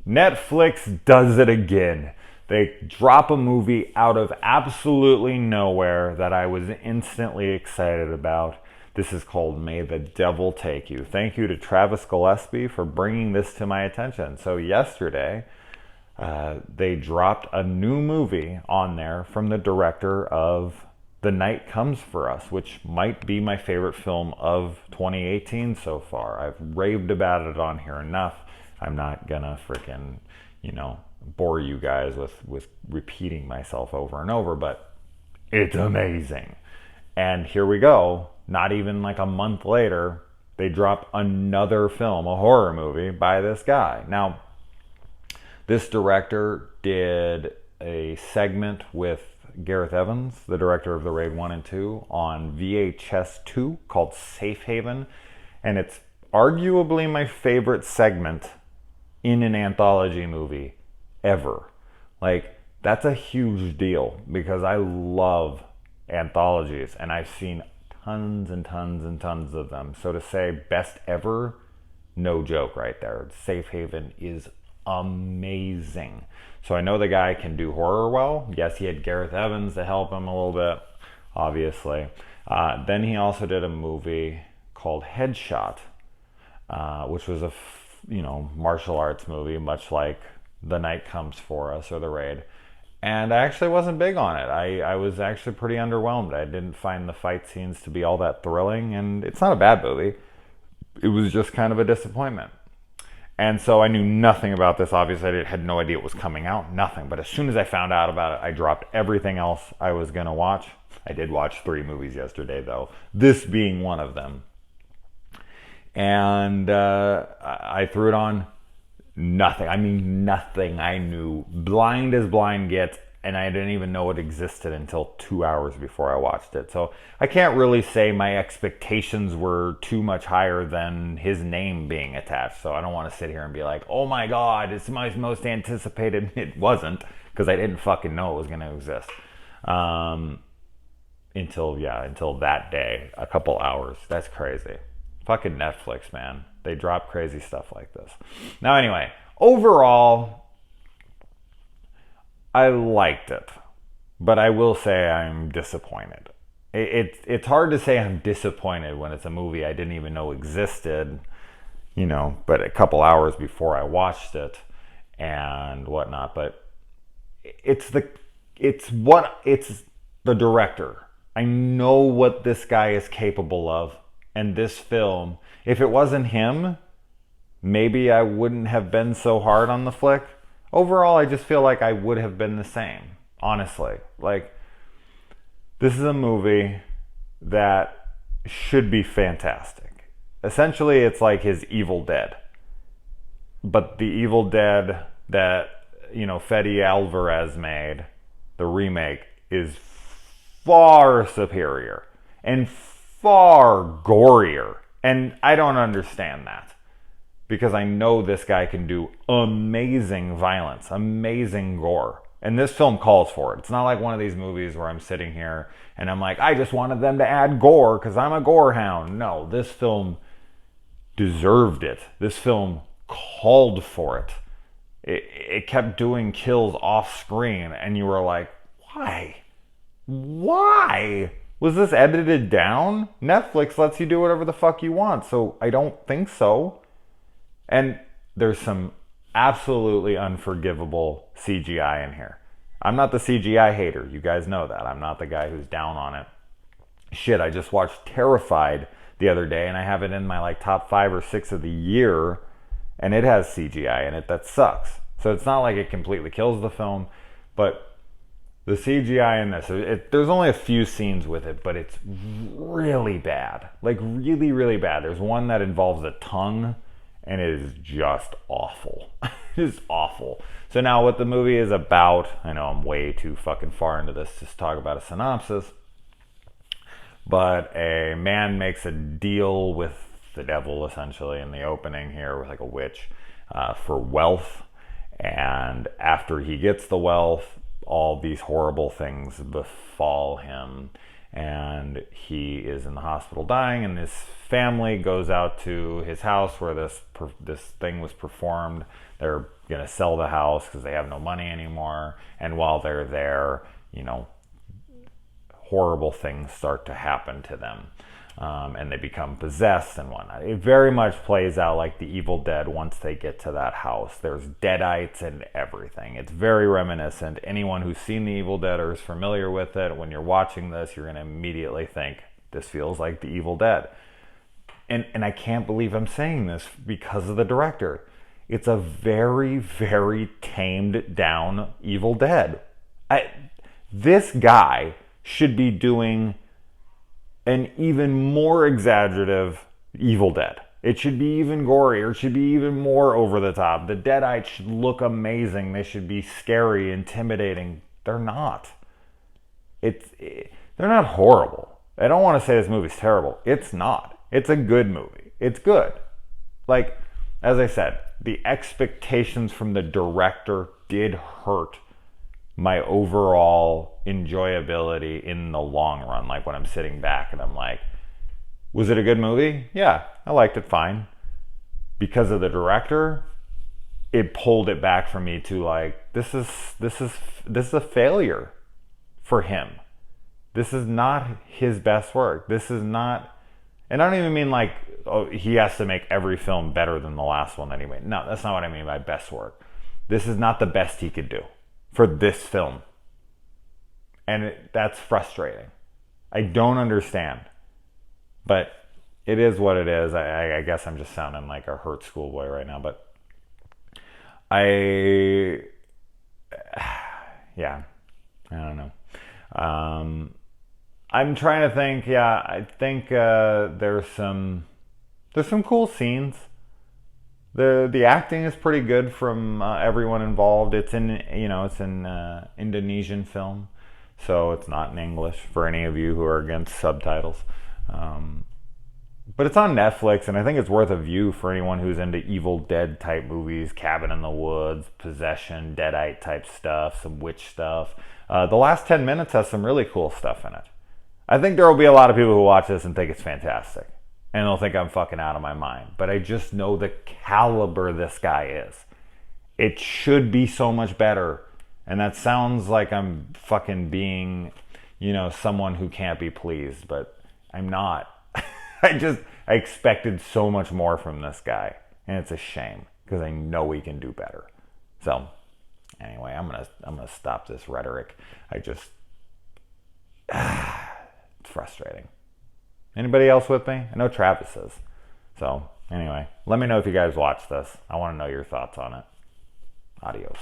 Netflix does it again. They drop a movie out of absolutely nowhere that I was instantly excited about. This is called May the Devil Take You. Thank you to Travis Gillespie for bringing this to my attention. So yesterday, they dropped a new movie on there from the director of The Night Comes for Us, which might be my favorite film of 2018 so far. I've raved about it on here enough. I'm not gonna freaking, bore you guys with repeating myself over and over, but it's amazing. And here we go, not even like a month later, they drop another film, a horror movie by this guy. Now, this director did a segment with Gareth Evans, the director of The Raid 1 and 2, on VHS 2 called Safe Haven. And it's arguably my favorite segment in an anthology movie ever. Like, that's a huge deal because I love anthologies and I've seen tons and tons and tons of them. So to say best ever, no joke right there. Safe Haven is amazing. So I know the guy can do horror well. Yes, he had Gareth Evans to help him a little bit, obviously. Then he also did a movie called Headshot, which was a martial arts movie, much like The Night Comes for Us or The Raid. And I actually wasn't big on it. I was actually pretty underwhelmed. I didn't find the fight scenes to be all that thrilling, and it's not a bad movie. It was just kind of a disappointment. And so I knew nothing about this. Obviously, I had no idea it was coming out, nothing. But as soon as I found out about it, I dropped everything else I was going to watch. I did watch 3 movies yesterday, though, this being one of them. And I threw it on. Nothing. I mean, nothing. I knew. Blind as blind gets, and I didn't even know it existed until 2 hours before I watched it. So I can't really say my expectations were too much higher than his name being attached. So I don't want to sit here and be like, oh my God, it's my most anticipated. It wasn't, because I didn't fucking know it was going to exist. Until that day, a couple hours. That's crazy. Fucking Netflix, man. They drop crazy stuff like this. Now, anyway, overall, I liked it. But I will say I'm disappointed. It's hard to say I'm disappointed when it's a movie I didn't even know existed, but a couple hours before I watched it and whatnot. But it's the director. I know what this guy is capable of. And this film, if it wasn't him, maybe I wouldn't have been so hard on the flick. Overall, I just feel like I would have been the same, honestly. Like, this is a movie that should be fantastic. Essentially, it's like his Evil Dead. But the Evil Dead that, Fede Alvarez made, the remake, is far superior. And far gorier. And I don't understand that. Because I know this guy can do amazing violence, amazing gore. And this film calls for it. It's not like one of these movies where I'm sitting here and I'm like, I just wanted them to add gore because I'm a gore hound. No, this film deserved it. This film called for it. It kept doing kills off screen and you were like, why? Why? Was this edited down? Netflix lets you do whatever the fuck you want, so I don't think so. And there's some absolutely unforgivable CGI in here. I'm not the CGI hater. You guys know that. I'm not the guy who's down on it. Shit, I just watched Terrified the other day, and I have it in my top 5 or 6 of the year, and it has CGI in it that sucks. So it's not like it completely kills the film, but the CGI in this, there's only a few scenes with it, but it's really bad. Like, really, really bad. There's one that involves a tongue, and it is just awful. It is awful. So now what the movie is about, I know I'm way too fucking far into this to talk about a synopsis, but a man makes a deal with the devil, essentially, in the opening here, with a witch, for wealth. And after he gets the wealth, all these horrible things befall him, and he is in the hospital dying, and his family goes out to his house where this thing was performed. They're gonna sell the house because they have no money anymore, and while they're there, horrible things start to happen to them. And they become possessed and whatnot. It very much plays out like the Evil Dead once they get to that house. There's deadites and everything. It's very reminiscent. Anyone who's seen the Evil Dead or is familiar with it, when you're watching this, you're going to immediately think, this feels like the Evil Dead. And I can't believe I'm saying this because of the director. It's a very, very tamed down Evil Dead. This guy should be doing an even more exaggerative Evil Dead. It should be even gorier. It should be even more over the top. The Deadites should look amazing. They should be scary, intimidating. They're not. They're not horrible. I don't want to say this movie's terrible. It's not. It's a good movie. It's good. Like, as I said, the expectations from the director did hurt my overall enjoyability in the long run. Like when I'm sitting back and I'm like, was it a good movie? Yeah, I liked it fine. Because of the director, it pulled it back for me to like, this is a failure for him. This is not his best work. This is not, and I don't even mean like, oh, he has to make every film better than the last one anyway. No, that's not what I mean by best work. This is not the best he could do for this film. And that's frustrating. I don't understand. But it is what it is. I guess I'm just sounding like a hurt schoolboy right now. But I don't know. I'm trying to think. Yeah, I think there's some cool scenes. The acting is pretty good from everyone involved. It's in Indonesian film, so it's not in English for any of you who are against subtitles. But it's on Netflix, and I think it's worth a view for anyone who's into Evil Dead type movies, Cabin in the Woods, Possession, Deadite type stuff, some witch stuff. The last 10 minutes has some really cool stuff in it. I think there will be a lot of people who watch this and think it's fantastic. And they'll think I'm fucking out of my mind. But I just know the caliber this guy is. It should be so much better. And that sounds like I'm fucking being, someone who can't be pleased. But I'm not. I expected so much more from this guy. And it's a shame. Because I know he can do better. So, anyway, I'm gonna stop this rhetoric. It's frustrating. Anybody else with me? I know Travis is. So, anyway, let me know if you guys watch this. I want to know your thoughts on it. Adios.